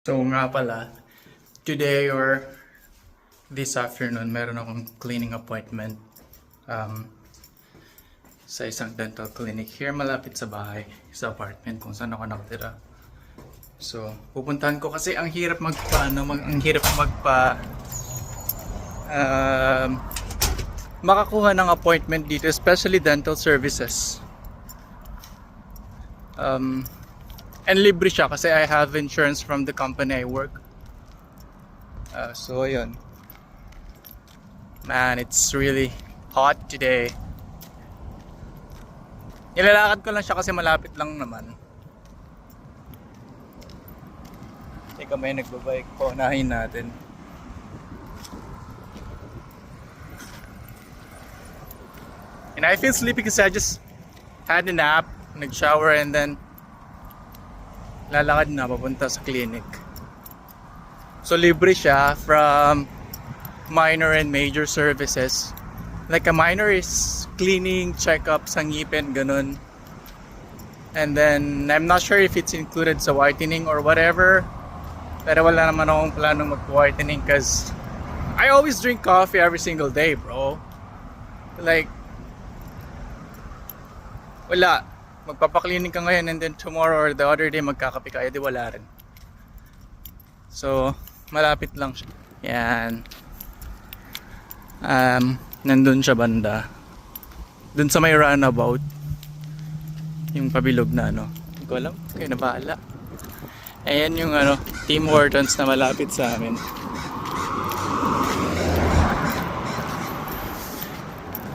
So nga pala, today or this afternoon, meron akong cleaning appointment sa isang dental clinic here malapit sa bahay, sa apartment kung saan ako nakatira. So, pupuntahan ko kasi ang hirap makakuha ng appointment dito, especially dental services. And libre siya kasi I have insurance from the company I work. So yun. Man, it's really hot today. Nilalakad ko lang siya kasi malapit lang naman. Teka, may nagbabike po. Unahin natin. And I feel sleepy kasi I just had a nap, nag-shower, and then lalakad na papunta sa clinic. So libre siya from minor and major services. Like a minor is cleaning, check-up sa ngipin, ganun. And then I'm not sure if it's included sa whitening or whatever. Pero wala naman akong planong mag-whitening cause I always drink coffee every single day, bro. Like wala. Magpapaklinik ka ngayon and then tomorrow or the other day magkakape ka, edi wala rin. So, malapit lang siya. Yan. Nandun siya banda. Dun sa may runabout. Yung pabilog na ano. Hindi ko alam. Kayo na bahala. Ayan yung Tim Hortons na malapit sa amin.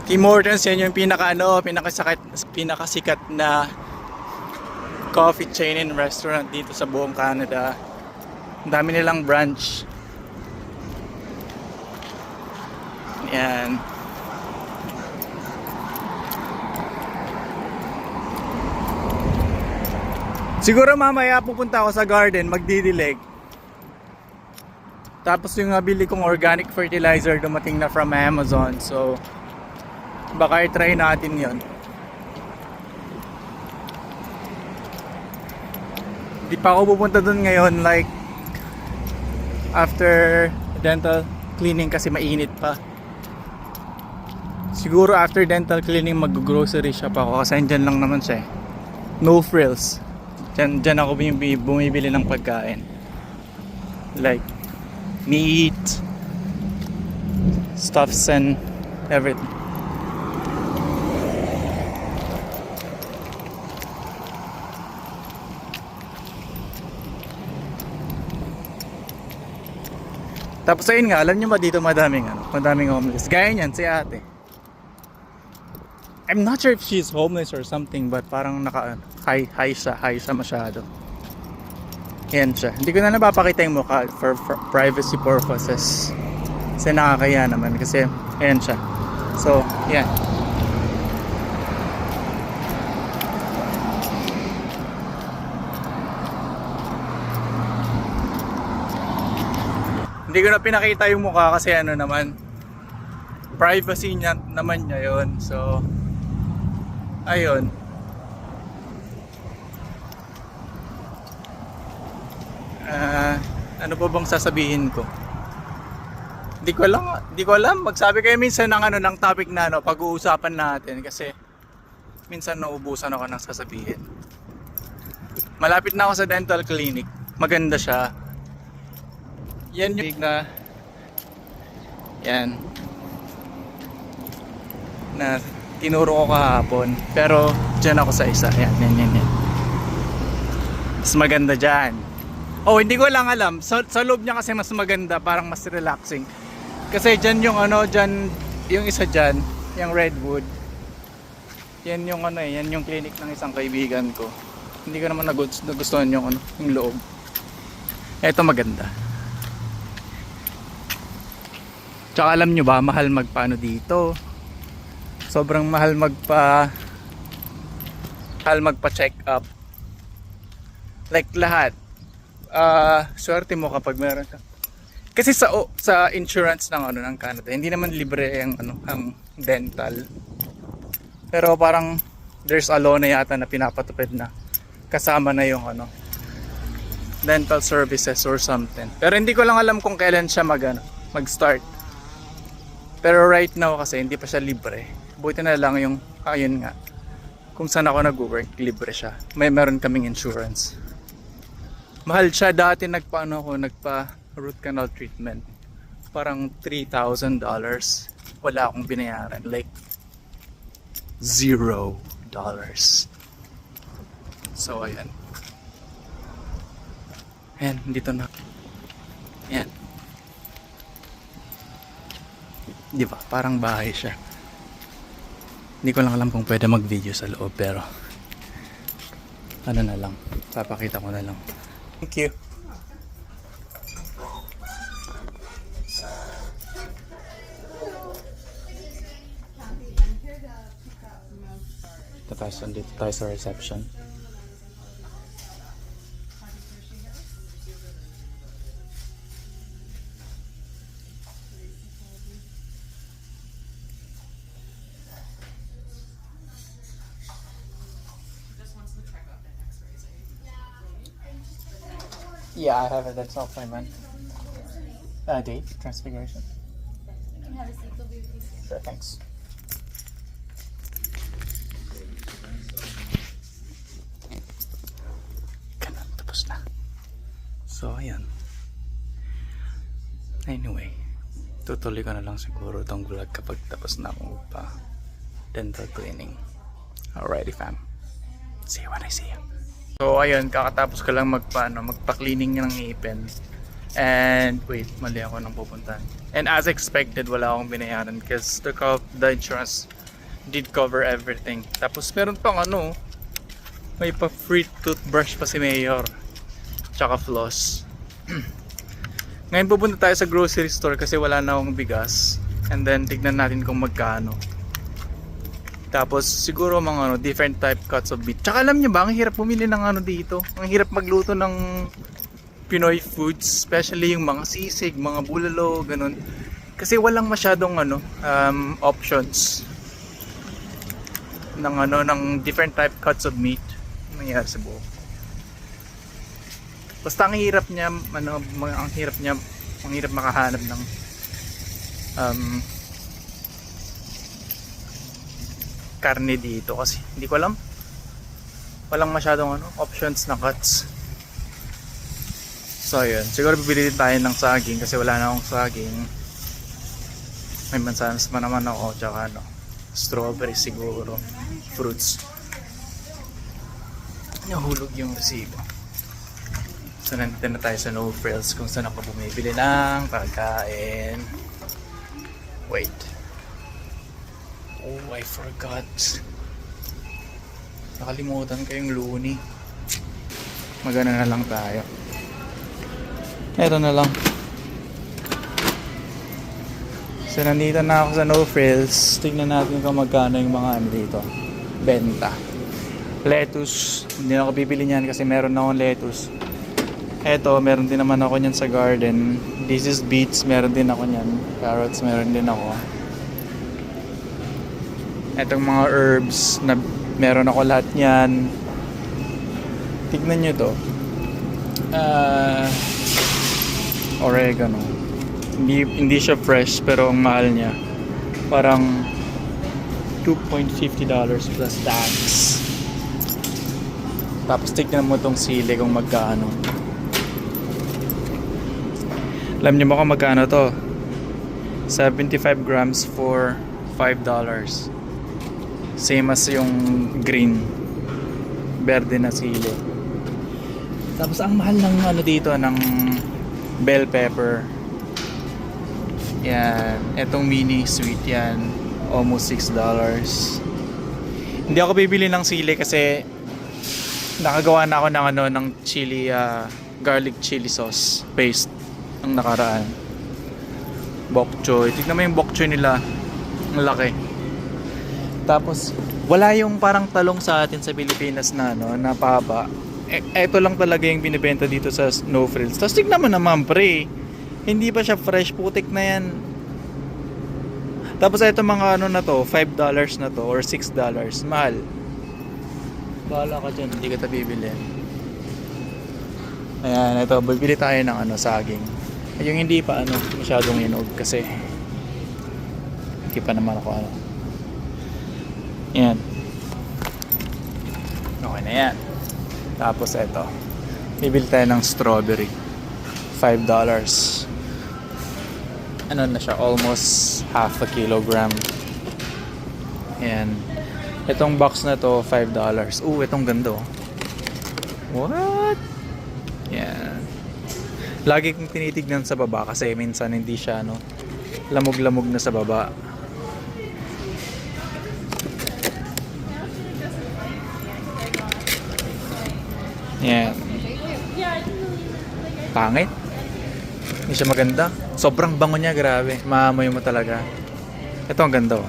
Tim Hortons, yan yung pinakasikat na coffee chain and restaurant dito sa buong Canada. Ang dami nilang branch. Yan. Siguro mamaya pupunta ako sa garden, magdidilig. Tapos yung nabili kong organic fertilizer dumating na from Amazon. So baka i-try natin yon. Di pa ako pupunta dun ngayon, like after dental cleaning kasi mainit pa. Siguro after dental cleaning mag-grocery shop ako kasi andyan lang naman siya. No frills. Diyan ako bumibili ng pagkain. Like meat, stuffs and everything. Tapos ayun nga, alam nyo ba dito madaming homeless. Gaya niyan, si ate. I'm not sure if she's homeless or something, but parang high siya masyado. Yan siya. Hindi ko na napapakita yung mukha for privacy purposes. Kasi nakakaya naman kasi ayan siya. So, yan. Hindi ko na pinakita yung mukha kasi privacy niya naman niya yun. So ayun. Ano pa bang sasabihin ko? Hindi ko alam. Magsabi kayo minsan ng topic na pag-uusapan natin kasi minsan nauubusan ako ng sasabihin. Malapit na ako sa dental clinic. Maganda siya. Yan yung na tinuro ko kahapon, pero dyan ako sa isa. Yan. Mas maganda dyan. Oh, hindi ko lang alam sa loob niya kasi mas maganda, parang mas relaxing kasi dyan yung yung isa dyan, yung Redwood, yan yung yan yung clinic ng isang kaibigan ko. Hindi ko naman nagustuhan yung loob. Ito maganda. Tsaka alam nyo ba, mahal magpaano dito. Sobrang mahal magpa-check up. Like lahat. Swerte mo kapag meron ka. Kasi sa insurance ng Canada, hindi naman libre ang dental. Pero parang there's a law na yata na pinapatupad na kasama na yung dental services or something. Pero hindi ko lang alam kung kailan siya mag-start. Pero right now kasi hindi pa siya libre. Buti na lang yung, ayun nga, kung saan ako nag-work, libre siya. Meron kaming insurance. Mahal siya. Dati nagpa root canal treatment. Parang $3,000. Wala akong binayaran. Like, $0. So, ayan. Ayan, dito na. Ayan. Di ba? Parang bahay siya. Hindi ko lang alam kung pwede mag-video sa loob, pero ano na lang. Papakita ko na lang. Thank you. Dito tayo sa reception. Yeah, I have it. That's all fine, man. Date, transfiguration. You can have a seat. They'll be with you soon. Sure, thanks. Ganun, tapos na. So, ayan. Anyway, tutuloy ko na lang siguro itong vlog kapag tapos na akong dental cleaning. Alrighty, fam. See you when I see you. So ayun, kakatapos ko lang magpa-cleaning ng ngipin. And wait, mali ako nang pupuntahan. And as expected, wala akong binayaran because the insurance did cover everything. Tapos meron pang may pa-free toothbrush pa si Mayor. Tsaka floss. Ngayon pupunta tayo sa grocery store kasi wala na akong bigas. And then tignan natin kung magkano. Tapos siguro mga different type cuts of meat. Tsaka alam nyo ba, ang hirap bumili ng dito. Ang hirap magluto ng Pinoy foods, especially yung mga sisig, mga bulalo, ganun. Kasi walang masyadong options ng different type cuts of meat. Nangyayari sa buo. Basta ang hirap niya, ang hirap makahanap ng karne dito kasi hindi ko alam, walang masyadong options na cuts. So yun, siguro bibili din tayo ng saging kasi wala na akong saging. May mansanas pa naman ako, tsaka strawberry siguro, fruits. Nahulog yung resibo. So nandito na tayo sa No Frills kung saan ako bumibili ng pagkain. Wait, oh, I forgot. Nakalimutan ko yung luni. Magana na lang tayo. Eto na lang. So nandito na ako sa No Frills. Tignan natin kung magkano yung mga dito. Benta. Lettuce. Hindi na ako bibili niyan kasi meron na akong lettuce. Eto, meron din naman ako niyan sa garden. This is beets. Meron din ako niyan. Carrots, meron din ako. Etong mga herbs na meron ako lahat niyan. Tignan nyo to. Oregano. Hindi siya fresh pero ang mahal niya. Parang $2.50 plus tax. Tapos tignan mo tong sili kung magkano. Alam niyo ba kung magkano to? 75 grams for $5. Same as yung green berde na sili. Tapos ang mahal ng dito ng bell pepper. Yan, etong mini sweet yan, almost $6. Hindi ako bibili ng sili kasi nakagawa na ako ng chili garlic chili sauce paste ang nakaraan. Bok choy. Tignan mo yung bok choy nila. Ang laki. Tapos wala yung parang talong sa atin sa Pilipinas na na paba. Ito lang talaga yung binibenta dito sa No Frills. Tapos tignan mo naman pre, hindi pa siya fresh, putik na yan. Tapos ito mga na to, $5 na to or $6. Mahal. Bahala ka dyan, hindi kita bibili. Ayan, ito, bibili tayo ng saging. Yung hindi pa masyadong hinog kasi hindi pa naman ako Yan. Okay na yan. Tapos ito, bibili tayo ng strawberry. $5. Ano na siya, almost half a kilogram. Ayan. Itong box na to, $5. Itong ganda What? Yan. Lagi kong tinitignan sa baba kasi minsan hindi siya lamog-lamog na sa baba. Yan. Pangit. Hindi siya maganda. Sobrang bango niya, grabe. Maamoy mo talaga. Ito ang ganda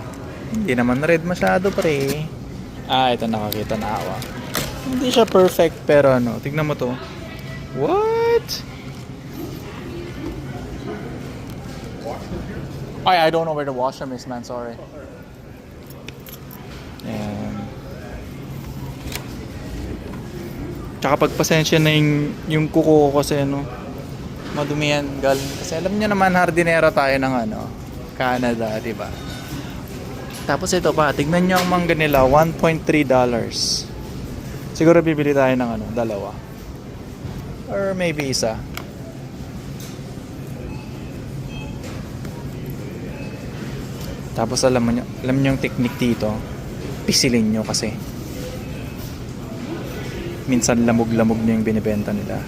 Hindi naman red masyado pre. Ito nakakita na awa. Hindi siya perfect pero tignan mo to. What? I don't know where the washroom is, man. Sorry. Ayan. Tsaka pagpasensya na yung kuko ko kasi madumi yan galing. Kasi alam niyo naman hardinera tayo ng Canada, di ba? Tapos ito pa, tignan niyo ang mangga nila, $1.3. Siguro bibili tayo ng dalawa. Or maybe isa. Tapos alam niyo yung technique dito, pisilin niyo kasi minsan lamog-lamog na yung binibenta nila.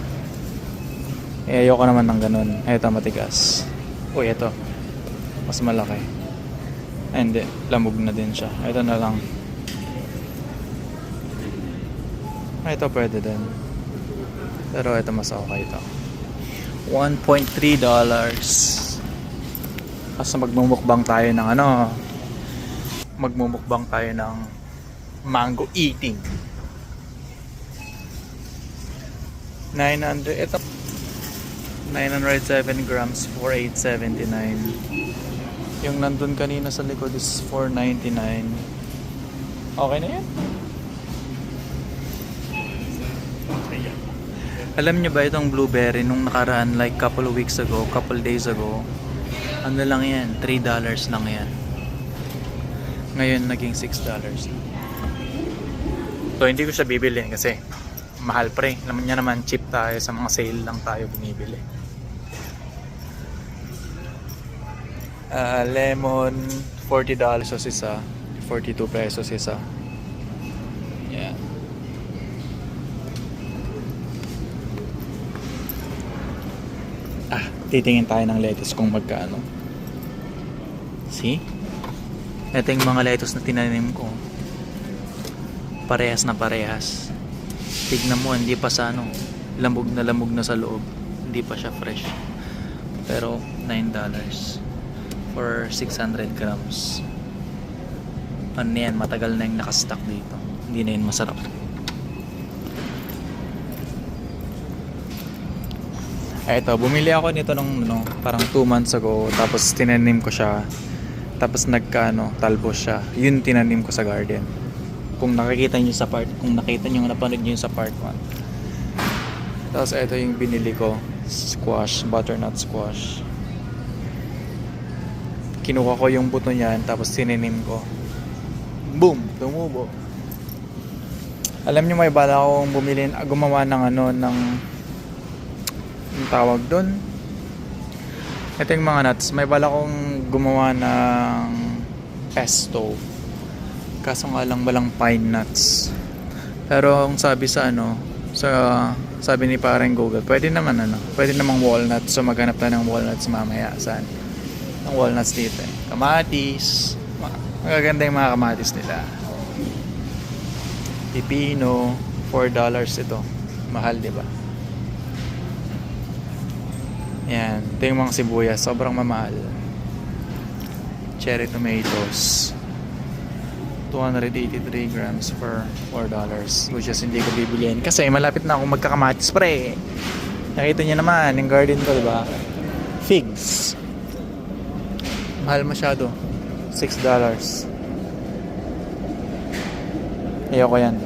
Ayoko naman ng ganun. Ito matigas. Ito. Mas malaki. Hindi. Lamog na din siya. Ito na lang. Ito pwede din. Pero ito mas okay ito. $1.3. Kasi magmumukbang tayo ng magmumukbang tayo ng mango eating. 900 ito 907 grams for $8.79. Yung nandun kanina sa likod is $4.99. Okay na yan. Alam nyo ba itong blueberry nung nakaraan like couple days ago, ano lang yan, $3 lang yan. Ngayon naging $6. So hindi ko siya bibili kasi mahal pre. Alam niya naman cheap tayo, sa mga sale lang tayo binibili. Lemon $40 sa isa, 42 pesos isa. Yeah. Titingin tayo ng lettuce kung magkano. See? Ito yung mga lettuce na tinanim ko. Parehas na parehas. Tignan mo, hindi pa sa lamog na sa loob. Hindi pa siya fresh. Pero $9 for 600 grams. Ano yan, matagal na yung nakastock dito. Hindi na yun masarap. Ito, bumili ako nito nung parang 2 months ago. Tapos tinanim ko siya. Tapos talbos siya. Yun tinanim ko sa garden. Kung nakita niyo napanood niyo sa part 1. Tapos ito yung binili ko, squash, butternut squash. Kinuha ko yung buto niyan, tapos tinanim ko. Boom, tumubo. Alam niyo may bala akong gumawa ng yung tawag doon. Ito yung mga nuts. May bala akong gumawa ng pesto. Kaso nga lang walang pine nuts. Pero ang sabi sabi ni parang Google, pwede namang walnuts. So maghanap tayo ng walnuts mamaya. Saan? Ang walnuts dito. Kamatis. Magaganda yung mga kamatis nila. Pipino, $4 ito. Mahal, di ba? Yan. Ito yung mga sibuyas. Sobrang mamahal. Cherry tomatoes. 283 grams for $4. Which is hindi ko bibiliin. Kasi malapit na akong magkakamatis pre. Nakita niyo naman yung garden ko, di ba? Figs. Mahal masyado. $6. Ayoko yan.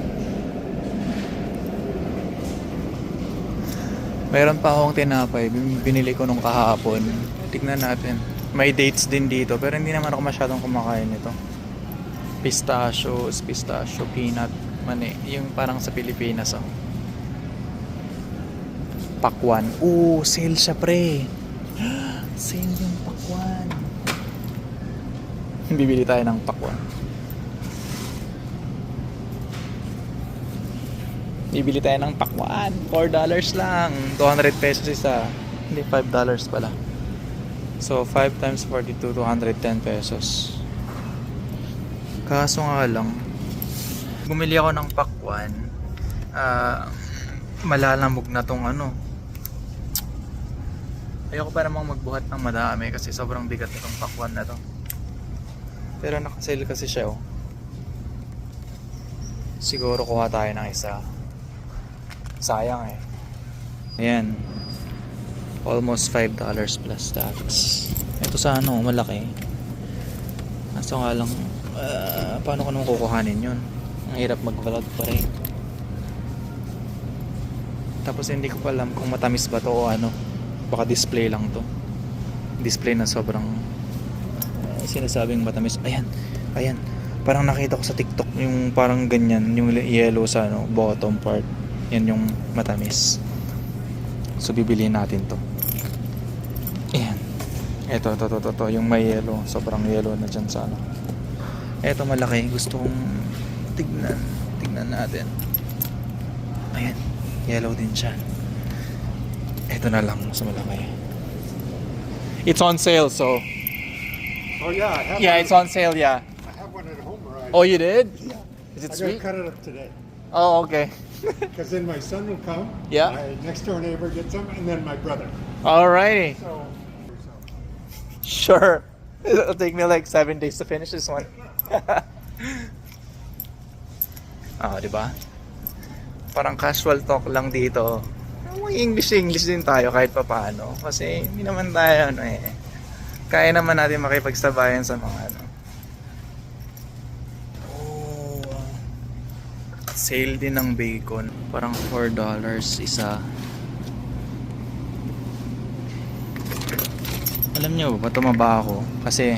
Meron pa akong tinapay. Binili ko nung kahapon. Tignan natin. May dates din dito. Pero hindi naman ako masyadong kumakain nito. Pistachio, peanut, mani. Yung parang sa Pilipinas. Oh. Pakwan. Sale siya pre. Sale yung pakwan. Bibili tayo ng pakwan. Bibili tayo ng pakwan. $4 lang. 200 pesos isa. Hindi, $5 pala. So, 5 times 42, 210 pesos. Kaso nga lang, bumili ako ng pakwan. Malalamog na tong ano. Ayoko pa namang magbuhat ng madami kasi sobrang bigat nitong pakwan na to. Pero nakasale kasi siya oh. Siguro kuha tayo ng isa. Sayang eh. Ayan. Almost $5 plus tax. Ito sa ano, malaki. Kaso nga lang, paano ko naman kukuhanin yun? Ang hirap mag-vlog pa rin. Tapos hindi ko pa alam kung matamis ba to o ano. Baka display lang to. Display na sobrang sinasabing matamis. Ayan, ayan. Parang nakita ko sa TikTok yung parang ganyan, yung yellow sa ano, bottom part. Yan yung matamis. So bibiliin natin to. Ayan. Ito, yung may yellow. Sobrang yellow na dyan sa ano. Ito malaki. Gusto kong tignan. Tignan natin. Ayan. Yellow din siya. Ito na lang sa malaki. It's on sale, so. Oh yeah, I have Yeah, one, it's on sale, yeah. I have one at home already. Oh, you did? Yeah. Is it I sweet? gotta cut it up today. Oh, okay. Because then my son will come. Yeah. My next door neighbor gets some, and then my brother. Alrighty. So. Sure. It'll take me like 7 days to finish this one. Di ba? Parang casual talk lang dito. English din tayo kahit pa paano. Kasi hindi naman tayo ano eh. Kaya naman natin makipagsabayan sa mga ano. Sale din ng bacon. Parang $4 isa. Alam nyo ba, tumaba ako. Kasi,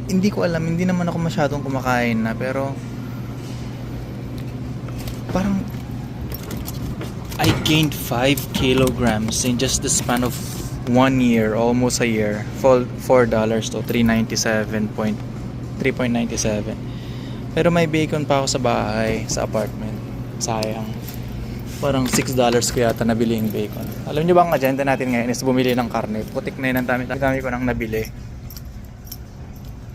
hindi ko alam, hindi naman ako masyadong kumakain na. Pero, parang, I gained 5 kilograms in just the span of 1 year, almost a year. $4 to $3.97. Pero may bacon pa ako sa bahay, sa apartment. Sayang. Parang $6 ko yata nabili yung bacon. Alam niyo ba ang agenda natin ngayon is bumili ng karne. Putik na yun ang dami ko nang nabili.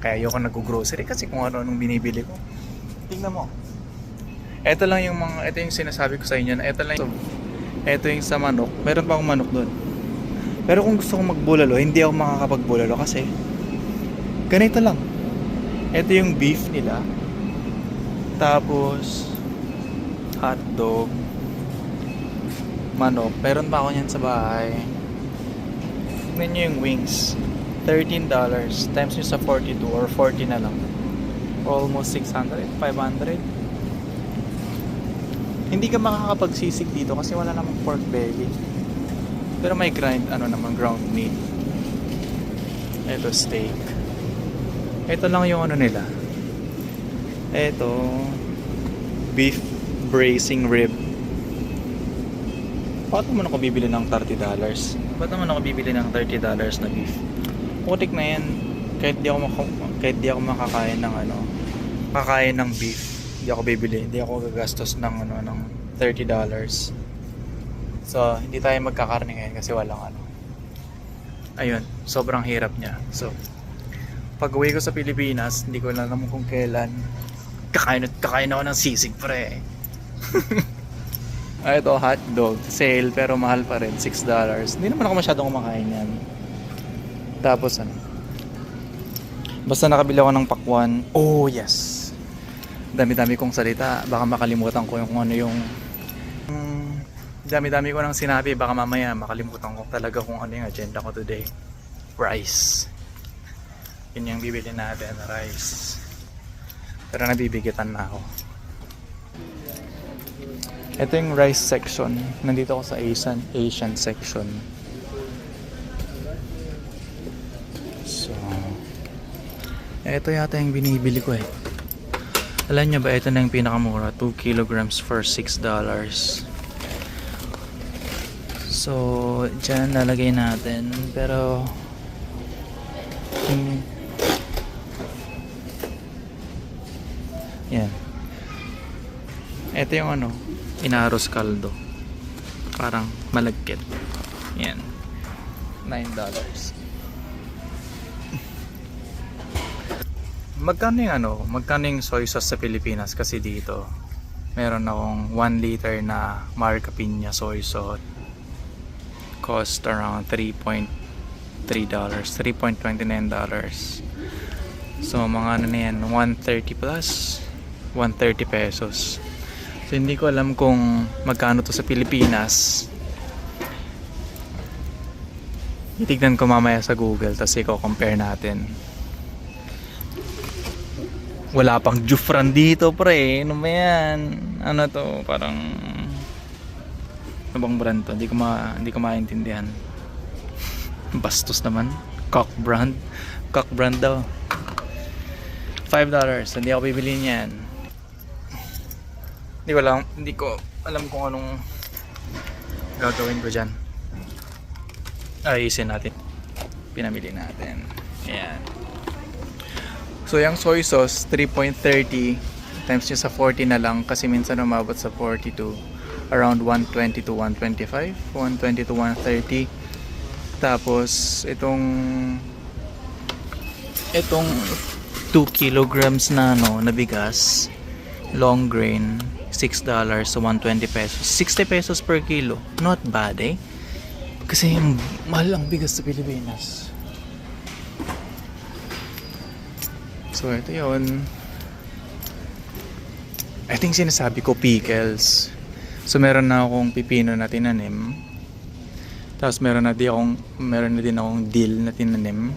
Kaya ayoko nag-grocery kasi kung ano-anong binibili ko. Tingnan mo. Ito yung sinasabi ko sa inyo na ito yung sa manok. Meron pa akong manok doon. Pero kung gusto kong magbulalo, hindi ako makakapagbulalo kasi ganito lang. Ito yung beef nila. Tapos hotdog, manok. Meron pa ako niyan sa bahay. Tignan nyo yung wings. $13 times nyo sa 42 or 40 na lang. Almost 600, 500. Hindi ka makakapagsisig dito kasi wala namang pork belly. Pero may ground meat. Ito steak. Ito lang yung ano nila. Ito beef bracing rib. Bakit naman ako bibili ng $30? Bakit naman ako bibili ng $30 na beef? Putik na yan. Kahit di ako makakain ng beef, hindi ako bibili. Hindi ako gagastos ng $30. So, hindi tayo magkakarne ngayon kasi walang Ayun, sobrang hirap niya. So, pag uwi ko sa Pilipinas, hindi ko alam kung kailan kakain ako ng sisig pre. Ito hotdog, sale pero mahal pa rin, $6. Hindi naman ako masyadong kumakain yan. Tapos basta nakabili ako ng pakwan. Oh yes. Dami-dami kong salita, baka makalimutan ko kung ano yung dami-dami ko nang sinabi, baka mamaya makalimutan ko talaga kung ano yung agenda ko today. Rice. Yun yung bibili natin, rice. Pero nabibigitan na ako. Ito yung rice section. Nandito ako sa Asian section. So, ito yata yung binibili ko eh. Alam nyo ba, ito na yung pinakamura. 2 kilograms for $6. So, dyan lalagay natin. Pero, yan. Ito yung ano, inaros kaldo. Parang malagkit. Yan. $9. Magkano yung soy sauce sa Pilipinas? Kasi dito, meron akong 1 liter na Marca Piña soy sauce. Cost around $3.29. So, mga ano na yan, 130 plus 130 pesos. So, hindi ko alam kung magkano to sa Pilipinas. Itignan ko mamaya sa Google, tapos i-compare natin. Wala pang Jufran dito, pre. Ano ba yan? Ano to? Parang ano bang brand to? Hindi ko maintindihan. Bastos naman. Cock brand. Cock brand daw. $5. Hindi ako bibili niyan. Hindi ko alam kung anong gagawin ko dyan. Ayusin natin. Pinamili natin. Ayan. So, yung soy sauce, 3.30 times nyo sa 40 na lang kasi minsan umabot sa 42. Around 120 to 125. 120 to 130. Tapos, itong 2 kilograms na na bigas, long grain, $6 so 120 pesos. 60 pesos per kilo. Not bad eh. Kasi mahal ang bigas sa Pilipinas. So ito yun. I think sinasabi ko pickles. So meron na akong pipino na tinanim. Tapos meron na din akong dill na tinanim.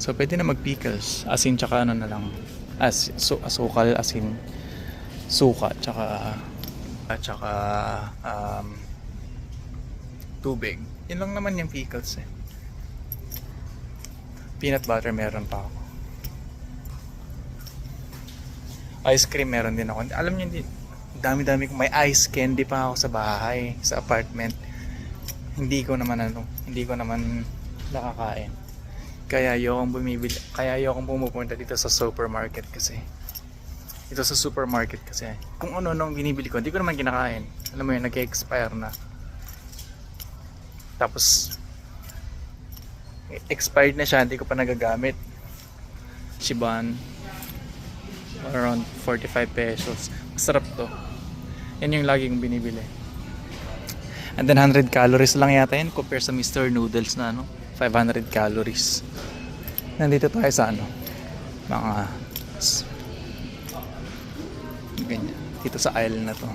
So pwede na mag-pickles. Asin tsaka ano na lang. Asukal, asin, suka, tsaka tubig. Yun lang naman yung pickles eh. Peanut butter meron pa ako. Ice cream meron din ako. Alam niyo, dami-dami ko. May ice candy pa ako sa bahay, sa apartment. Hindi ko naman nakakain. Kaya ayokong pumupunta dito sa supermarket kasi. Ito sa supermarket kasi. Kung ano nung binibili ko, hindi ko naman kinakain. Alam mo yun, nag-expire na. Tapos, expired na siya, hindi ko pa nagagamit. Shiban. Around 45 pesos. Masarap to. Yan yung lagi kong binibili. And then 100 calories lang yata yan compare sa Mr. Noodles na 500 calories. Nandito tayo sa mga ganyan. Dito sa aisle na to.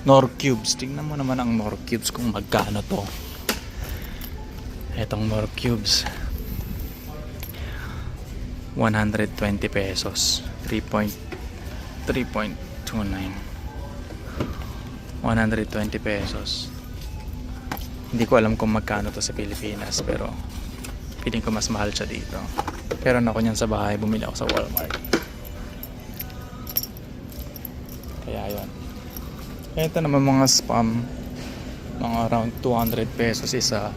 Nor Cubes. Tingnan mo naman ang Nor Cubes kung magkano to. Etong Nor Cubes. 120 pesos. 3.29. 120 pesos. Hindi ko alam kung magkano to sa Pilipinas, pero feeling ko mas mahal siya dito. Pero ako niyan sa bahay, bumili ako sa Walmart. Kaya yun. Ito naman mga spam, mga around 200 pesos isa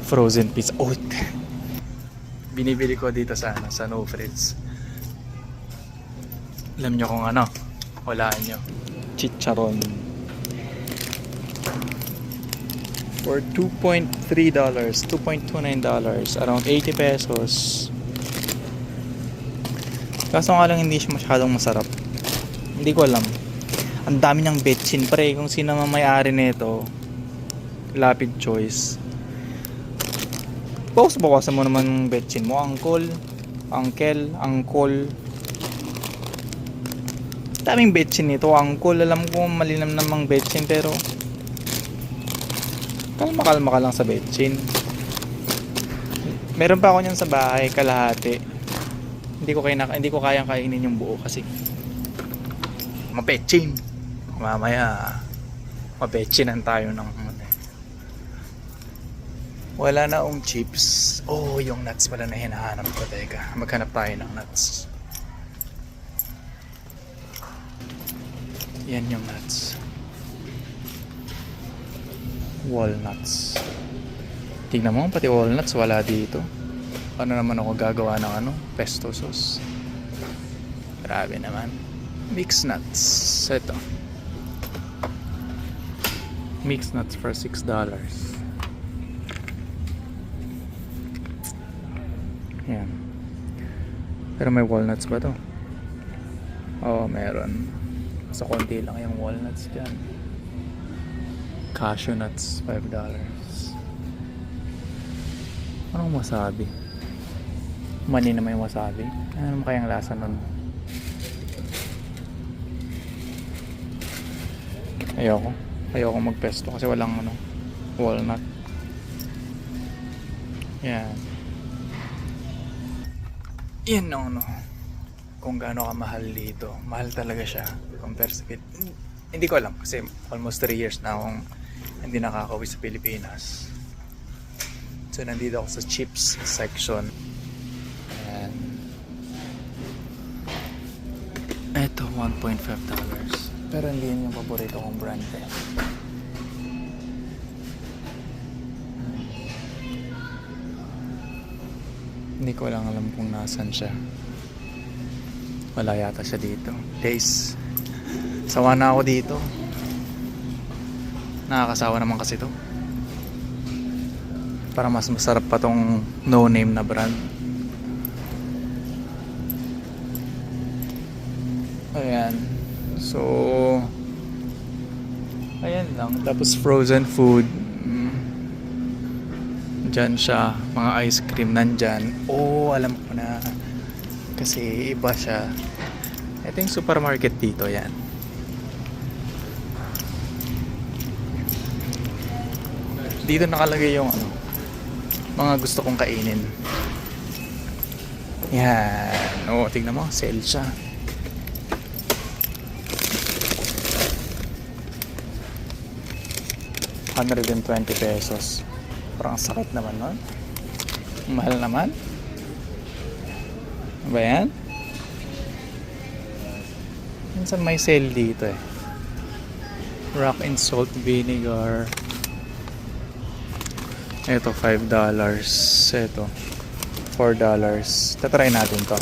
frozen pizza. Oh, binibili ko dito sa No Frills. Alam nyo kung walaan nyo, chicharon for $2.3, $2.29, around 80 pesos. Kaso nga lang hindi siya masyadong masarap. Hindi ko alam. Ang dami ng betchin pre. Kung sino man may-ari nito, Lapid Choice. Bawas-bawasan mo naman ng betchin mo, uncle. Daming betchin nito, uncle. Alam ko malinam namang betchin, pero kalma ka lang sa betchin. Meron pa ako niyan sa bahay, kalahati. Hindi ko kayang kainin yung buo kasi mabetchin. Mamaya, mabechinan tayo ng wala na akong chips. Oh, yung nuts pala na hinahanap ko. Teka, maghanap tayo ng nuts. Yan yung nuts. Walnuts. Tingnan mo, pati walnuts wala dito. Paano naman ako gagawa ng pesto sauce? Grabe naman. Mixed nuts. Ito. Mixed nuts for $6. Yan. Pero may walnuts ba to? Oo, meron. So, konti lang yung walnuts dyan. Cashew nuts, $5. Anong wasabi? Mani na may wasabi. Ano naman kayang lasa nun? Ayoko magpesto kasi walang walnut. Yan. Yan kung gaano kamahal dito. Mahal talaga siya compare sa hindi ko alam kasi almost 3 years na akong hindi nakakauwi sa Pilipinas. So nandito ako sa chips section. And eto $1.5. Pero hindi yun yung paborito kong brand eh. Hindi ko lang alam kung nasan siya. Wala yata siya dito. Guys, sawa na ako dito. Nakakasawa naman kasi to. Para mas masarap pa tong no name na brand. Ayan. So ayan lang. Tapos frozen food. Diyan siya. Mga ice cream nandyan. Oh, alam ko na. Kasi iba siya. Ito yung supermarket dito. Yan. Dito nakalagay yung mga gusto kong kainin. Yan. Oh, tingnan mo. Sale siya. ₱120. Parang sakit naman nun. Mahal naman. Ano ba yan? Minsan may sale dito eh. Rock and salt vinegar. Ito $5. Ito $4. Tatry natin to.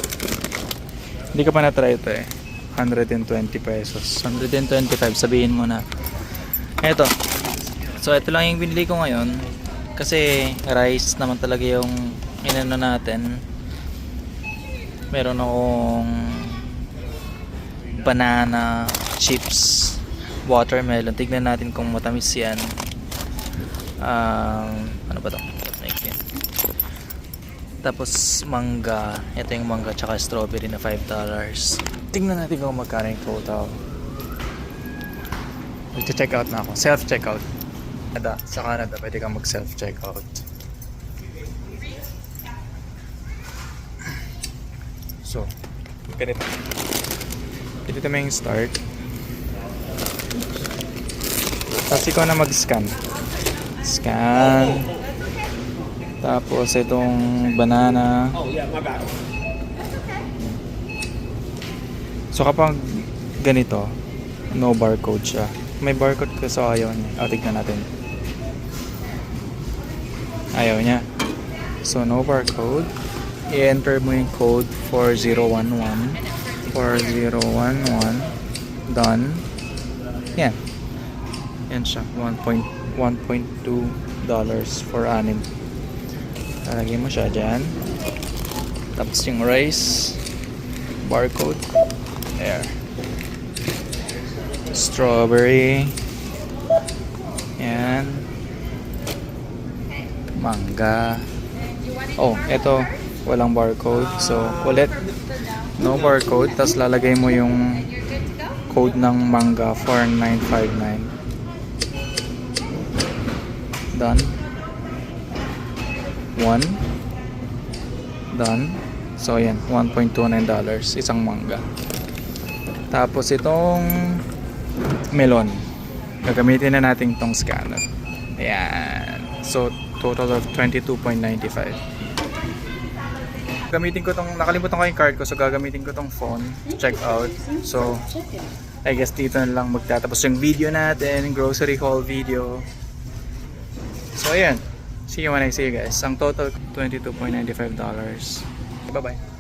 Hindi ka pa na-try ito eh. ₱120. 125 sabihin mo na. Ito. So ito lang yung binili ko ngayon. Kasi rice naman talaga yung inano natin. Meron akong banana chips, watermelon. Tignan natin kung matamis yan. Ano ba to? Tapos mangga. Ito yung mangga tsaka strawberry na $5. Tingnan natin kung magkano yung total. Mag-check out na ako. Self-checkout. Sa Canada, pwede kang mag self-checkout. So, ganito. Dito may yung start. Tapos ikaw na mag-scan. Scan. Tapos itong banana. So kapag ganito, no barcode siya. May barcode kasi ayaw niya. Tignan natin. Ayaw niya. So no barcode. I-enter mo yung code 4011. 4011. Done. Yan. Yan siya. $1.2 for 6. Lalagay mo siya dyan. Tapos yung rice. Barcode. There. Strawberry. Yan. Mangga. Oh, eto. Walang barcode. So, ulit. No barcode. Tapos lalagay mo yung code ng mangga 4959. Done. 1. Done. So, yan. $1.29. Isang mangga. Tapos itong melon. Gagamitin na natin tong scanner. Ayan. So, total of 22.95. Gamitin ko tong, nakalimutan ko yung card ko, so gagamitin ko tong phone. Check out. So, I guess dito na lang magtatapos yung video natin, grocery haul video. So, ayan. See you when I see you guys. Ang total, $22.95. Bye-bye.